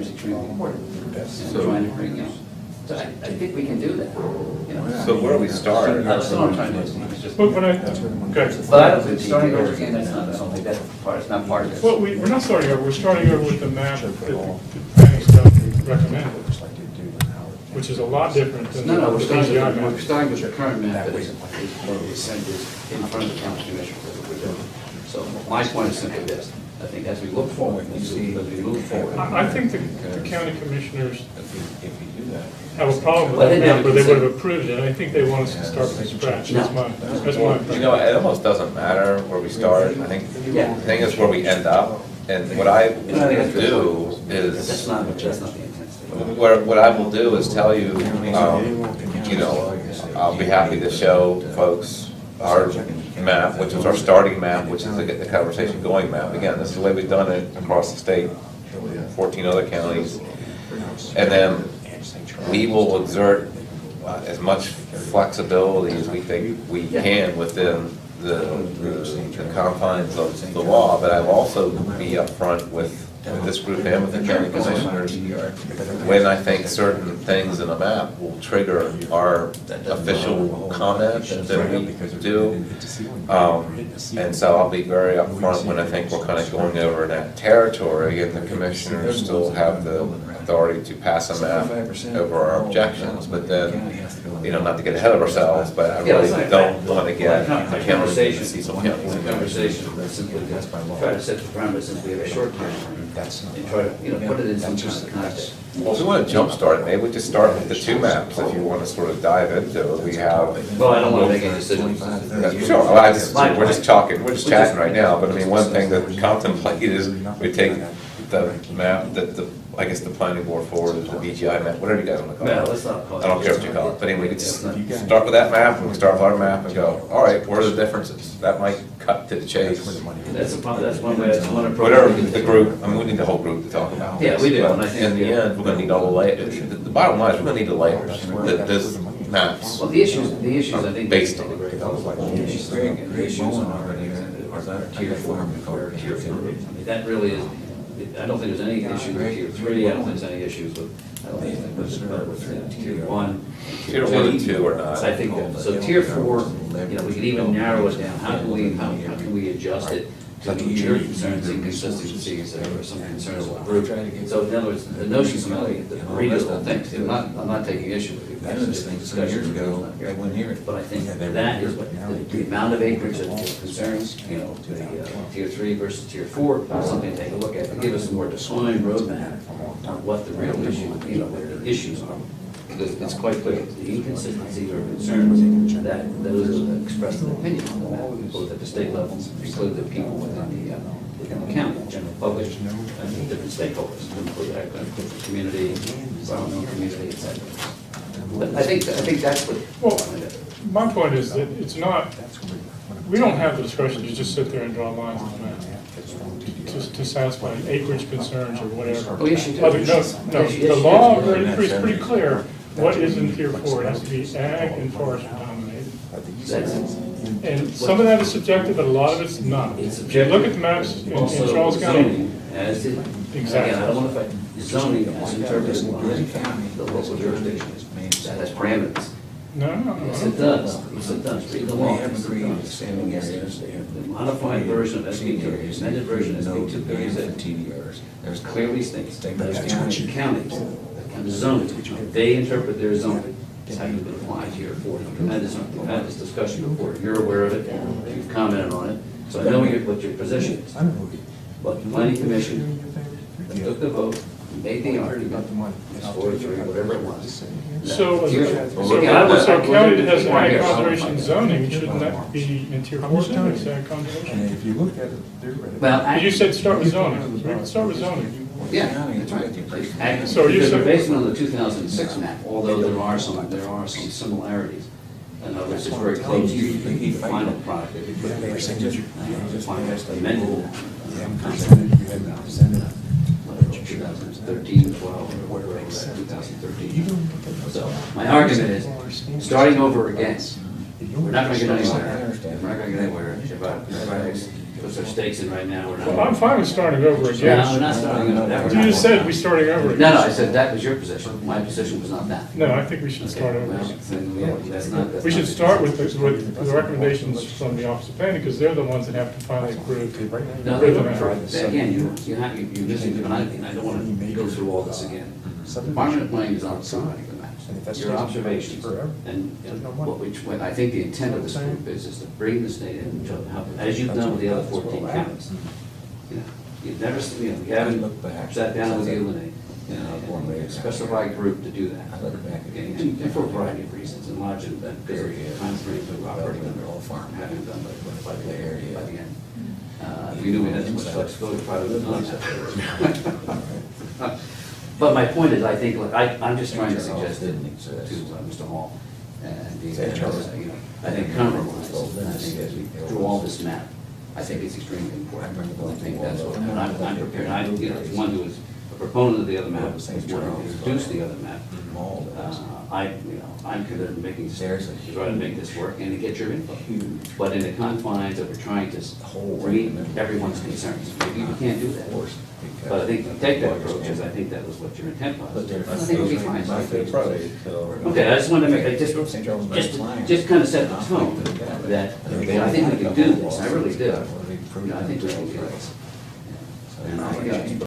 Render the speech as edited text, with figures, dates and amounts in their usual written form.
is extremely important. And trying to bring, so I think we can do that, So where do we start? That's what I'm trying to do. It's just- But when okay. But I don't think starting over again, that's not, I don't think that's part, it's not part of this. Well, we're not starting over, we're starting over with the map that the planning stuff recommended, which is a lot different than No, we're the starting, PGI we're map. starting with the current map that is in front of the county commission. So my point is simply this, I think as we look forward, as we move forward. I think the county commissioners have a problem with Well, that they map, never or they would considered- have approved it. I think they want us to start from scratch, that's my You opinion. know, it almost doesn't matter where we start. I think the thing is where we end up. And what I will do That's is, not the intent. what I will do is tell you, I'll be happy to show folks our map, which is our starting map, which is to get the conversation going map. Again, this is the way we've done it across the state, 14 other counties. And then we will exert as much flexibility as we think we can within the confines of the law, but I'll also be upfront with this group and with the county commissioners when I think certain things in a map will trigger our official comment that we do. And so I'll be very upfront when I think we're kind of going over that territory, and the commissioners still have the authority to pass a map over our objections, but then, not to get ahead of ourselves, but I really don't want to get the county to see some counties. Conversation, but simply try to set the parameters since we have a short time and try to, put it in some kind of context. Well, if we want to jumpstart it, maybe we just start with the two maps, if you want to sort of dive into it. We have. Well, I don't want to make any decisions. Sure, well, we're just talking, we're just chatting right now, but I mean, one thing that contemplated is we take the map that I guess the planning board forwarded, the BGI map, whatever you guys want to call it. No, let's not call it. I don't care what you call it, but anyway, we just start with that map, and we start with our map and go, all right, what are the differences? That might cut to the chase. That's one way, that's one approach. Whatever the group, I mean, we need the whole group to talk about. Yeah, we do, But and I think- in the end, we're gonna need all the layers. The bottom line is, we're gonna need the layers, this maps. Well, the issues, I think. Based on it. The issues are tier 4 or tier 4. I mean, that really is, I don't think there's any issue with tier 3, I don't think there's any issues with, I don't think with tier 1. Tier 1 and 2 are not. I think, so tier 4, we could even narrow it down, how can we adjust it to meet your concerns, inconsistencies, or some concerns of the group? So in other words, the notions of reasonable things, I'm not taking issue with you, that's just discussion. But I think that is what, the amount of acreage that concerns, the tier 3 versus tier 4, something to take a look at, to give us a more defined roadmap on what the real issue, what the issues are. Because it's quite clear, the inconsistencies or concerns that those are expressed in opinion on the map, both at the state level, include the people within the county, the general public, and different stakeholders, include the community, environmental community, etc. But I think that's what. Well, my point is that it's not, we don't have the discretion to just sit there and draw lines on the map to satisfy acreage concerns or whatever. Oh, yes, you do. No, Yes, you the do. law is pretty clear, what is in tier 4, it has to be ag and forest dominated. And some of that is subjective, but a lot of it's not. It's If you look at the maps in Charles County, zoning, as it, Exactly. again, I don't want to fight, zoning as interpreted by the local jurisdiction, that has parameters. no. Yes, it does, yes, it does, read the law. The modified version of SB 2, the amended version of SB 236, there's clearly states, those counties, zoning, they interpret their zoning, it's how you can apply to your 40. We've had this discussion before, you're aware of it, you've commented on it, so I know what your position is. But the planning commission took the vote, made the argument, it's 4-3, whatever it was. So a county that has ag conservation zoning, shouldn't that be in tier 4 zoning, it's ag conservation? And if you look at it, Well, You said start with zoning, so we can start with zoning. yeah, that's right. So you Because said- they're based on the 2006 map, although there are some similarities. In other words, it's very close to the final product that you put in there. The final amended map. 2013, 12, or whatever it was, 2013. So my argument is, starting over again, we're not going to get anywhere. We're not going to get anywhere if puts our stakes in right now, we're not. Well, I'm fine with starting over again. No, we're not starting over. We're You not. just said we're starting over again. No, no, I said that was your position, my position was not that. No, I think we should start Okay, over. well, then that's not. We should start with the recommendations from the Office of Planning, because they're the ones that have to finally approve. No, they don't, again, you're missing, and I don't want to go through all this again. Department of Planning is on providing the maps. Your observations, and what I think the intent of this group is to bring this data in, to help, as you've done with the other 14 counties. You know, you've never, you haven't sat down with you and a specified group to do that. Okay, and for a variety of reasons, and largely because of the time frames that we're operating under, all farm having done by the end. If we knew we had too much flexibility, probably would not have. But my point is, I think, look, I'm just trying to suggest to Mr. Hall and the, I think compromise, and I think as we draw all this map, I think it's extremely important. I think that's what, and I'm prepared, as one who is a proponent of the other map, as one who introduced the other map, I'm committed to making this, to try to make this work and to get your input. But in the confines of we're trying to bring everyone's concerns, maybe we can't do that. But I think if you take that approach, as I think that was what your intent was, I think we'll be fine. Okay, I just wanted to make, just kind of set the tone that, I think we can do this, I really do. I think we can do this. And